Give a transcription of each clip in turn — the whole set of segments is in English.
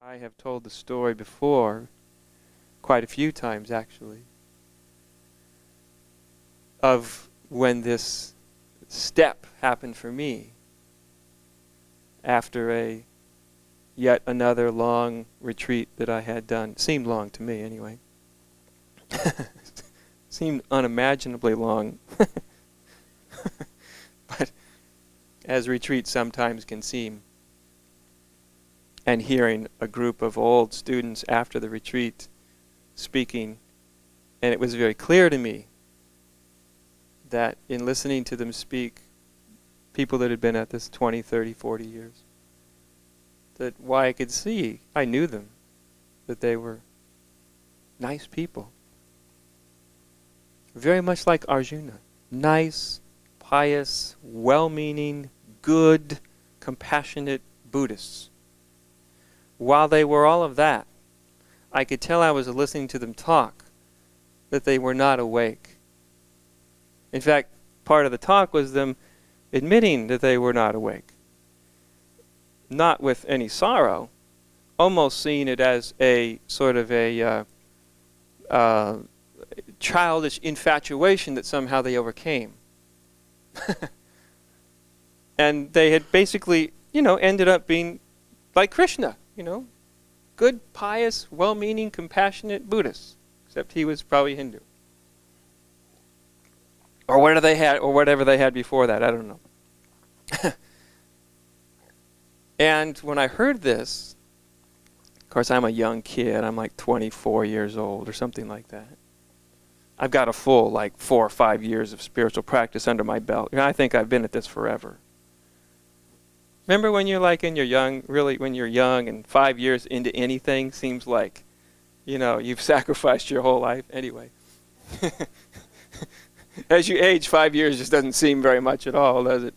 I have told the story before, quite a few times actually, of when this step happened for me after yet another long retreat that I had done. It seemed long to me anyway. Seemed unimaginably long. But as retreats sometimes can seem. And hearing a group of old students after the retreat speaking, and it was very clear to me that in listening to them speak, people that had been at this 20, 30, 40 years, that why I could see, I knew them, that they were nice people. Very much like Arjuna. Nice, pious, well-meaning, good, compassionate Buddhists. While they were all of that, I could tell I was listening to them talk, that they were not awake. In fact, part of the talk was them admitting that they were not awake. Not with any sorrow, almost seeing it as a sort of a childish infatuation that somehow they overcame. And they had basically, ended up being like Krishna, good, pious, well-meaning, compassionate Buddhists, except he was probably Hindu. Or whatever they had before that, I don't know. And when I heard this, of course I'm a young kid, I'm like 24 years old or something like that. I've got a full 4 or 5 years of spiritual practice under my belt. I think I've been at this forever. Remember when you're when you're young and 5 years into anything seems like, you've sacrificed your whole life anyway. As you age, 5 years just doesn't seem very much at all, does it?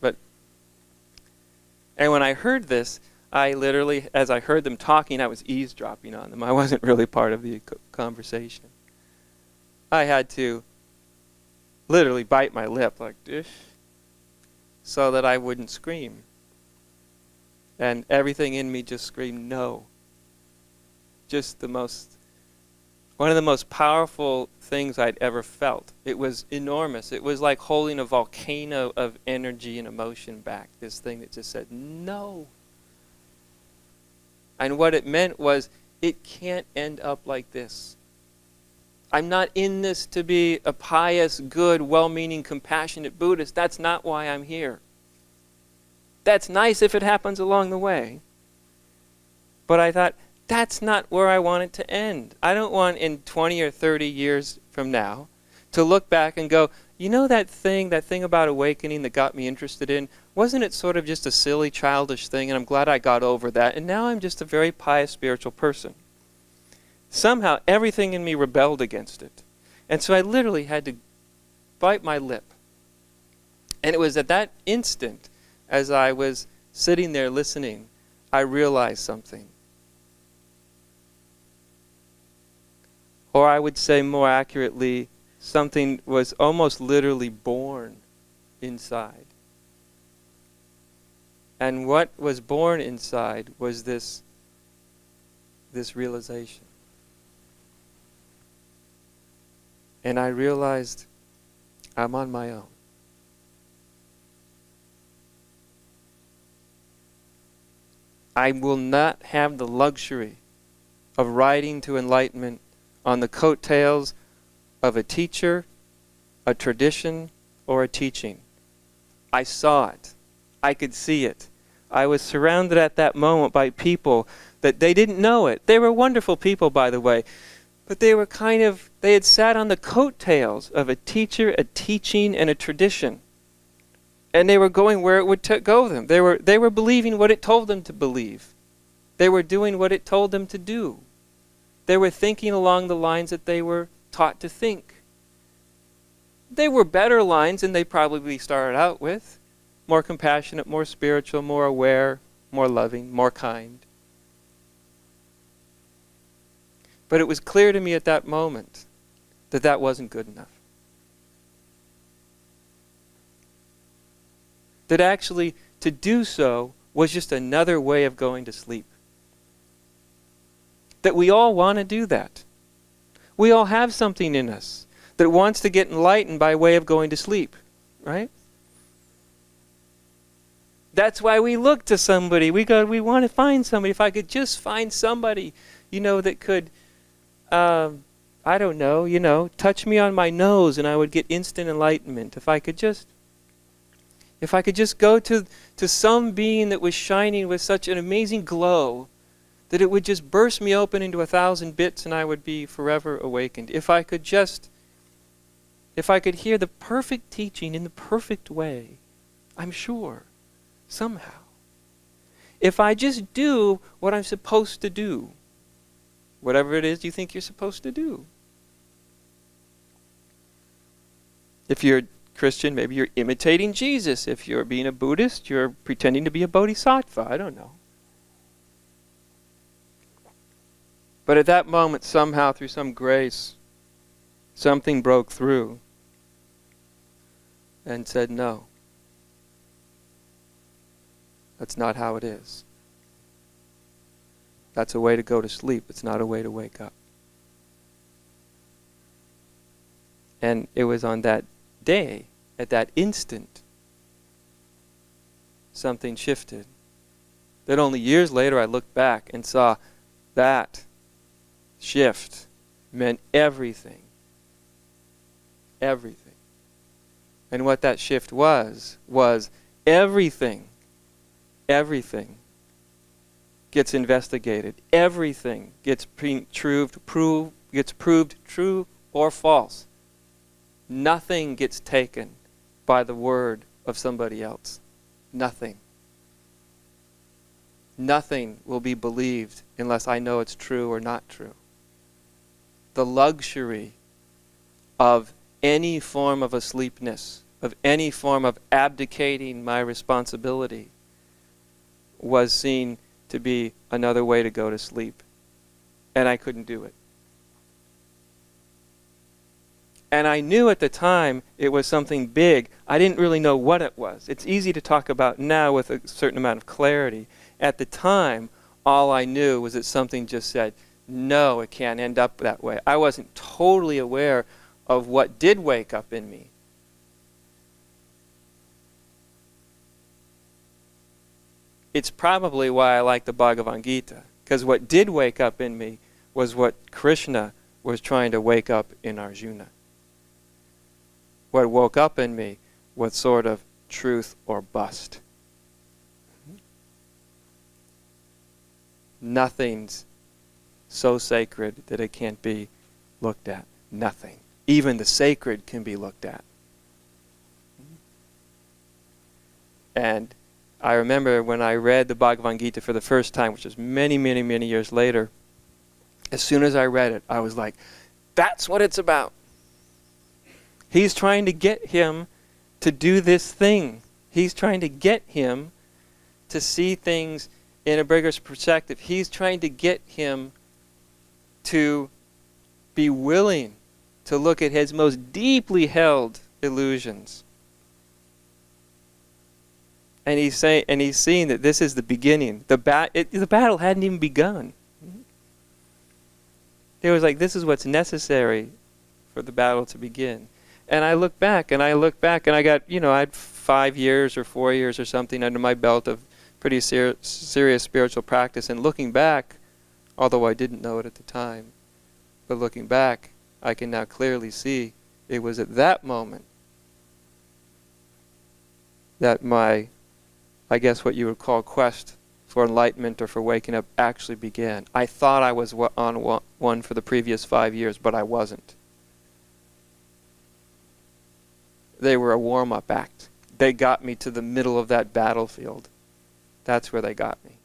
And when I heard this, I literally, as I heard them talking, I was eavesdropping on them. I wasn't really part of the conversation. I had to literally bite my lip like this so that I wouldn't scream. And everything in me just screamed no. Just one of the most powerful things I'd ever felt. It was enormous. It was like holding a volcano of energy and emotion back. This thing that just said no. And what it meant was, it can't end up like this. I'm not in this to be a pious, good, well-meaning, compassionate Buddhist. That's not why I'm here. That's nice if it happens along the way. But I thought, that's not where I want it to end. I don't want in 20 or 30 years from now to look back and go, that thing about awakening that got me interested in, wasn't it sort of just a silly, childish thing, and I'm glad I got over that, and now I'm just a very pious spiritual person. Somehow everything in me rebelled against it. And so I literally had to bite my lip. And it was at that instant, as I was sitting there listening, I realized something. Or I would say more accurately, something was almost literally born inside. And what was born inside was this realization. And I realized I'm on my own. I will not have the luxury of riding to enlightenment on the coattails of a teacher, a tradition, or a teaching. I saw it. I could see it. I was surrounded at that moment by people that they didn't know it. They were wonderful people, by the way. But they were they had sat on the coattails of a teacher, a teaching, and a tradition. And they were going where it would go them. They were believing what it told them to believe. They were doing what it told them to do. They were thinking along the lines that they were taught to think. They were better lines than they probably started out with. More compassionate, more spiritual, more aware, more loving, more kind. But it was clear to me at that moment that that wasn't good enough. That actually to do so was just another way of going to sleep. that we all want to do that. We all have something in us that wants to get enlightened by way of going to sleep, right? That's why we look to somebody. We want to find somebody. If I could just find somebody, that could, I don't know, touch me on my nose and I would get instant enlightenment. If I could just go to some being that was shining with such an amazing glow that it would just burst me open into 1,000 bits and I would be forever awakened. If I could hear the perfect teaching in the perfect way, I'm sure, somehow. If I just do what I'm supposed to do, whatever it is you think you're supposed to do. If you're a Christian, maybe you're imitating Jesus. If you're being a Buddhist, you're pretending to be a bodhisattva. I don't know. But at that moment, somehow, through some grace, something broke through and said, no, that's not how it is. That's a way to go to sleep. It's not a way to wake up. And it was on that day, at that instant, something shifted. That only years later I looked back and saw that shift meant everything. Everything. And what that shift was everything gets investigated. Everything gets proved true or false. Nothing gets taken by the word of somebody else. Nothing. Nothing will be believed unless I know it's true or not true. The luxury of any form of asleepness, of any form of abdicating my responsibility, was seen to be another way to go to sleep. And I couldn't do it. And I knew at the time it was something big. I didn't really know what it was. It's easy to talk about now with a certain amount of clarity. At the time, all I knew was that something just said, no, it can't end up that way. I wasn't totally aware of what did wake up in me. It's probably why I like the Bhagavad Gita, because what did wake up in me was what Krishna was trying to wake up in Arjuna. What woke up in me was sort of truth or bust. Nothing's so sacred that it can't be looked at. Nothing. Even the sacred can be looked at. And I remember when I read the Bhagavad Gita for the first time, which was many, many, many years later, as soon as I read it, I was like, that's what it's about. He's trying to get him to do this thing. He's trying to get him to see things in a bigger perspective. He's trying to get him to be willing to look at his most deeply held illusions. And he's seeing that this is the beginning. The battle hadn't even begun. It was like, this is what's necessary for the battle to begin. And I look back, and I got, I had 5 years or 4 years or something under my belt of pretty serious spiritual practice. And looking back, although I didn't know it at the time, but looking back, I can now clearly see it was at that moment that my, I guess what you would call quest for enlightenment or for waking up actually began. I thought I was on one for the previous 5 years, but I wasn't. They were a warm-up act. They got me to the middle of that battlefield. That's where they got me.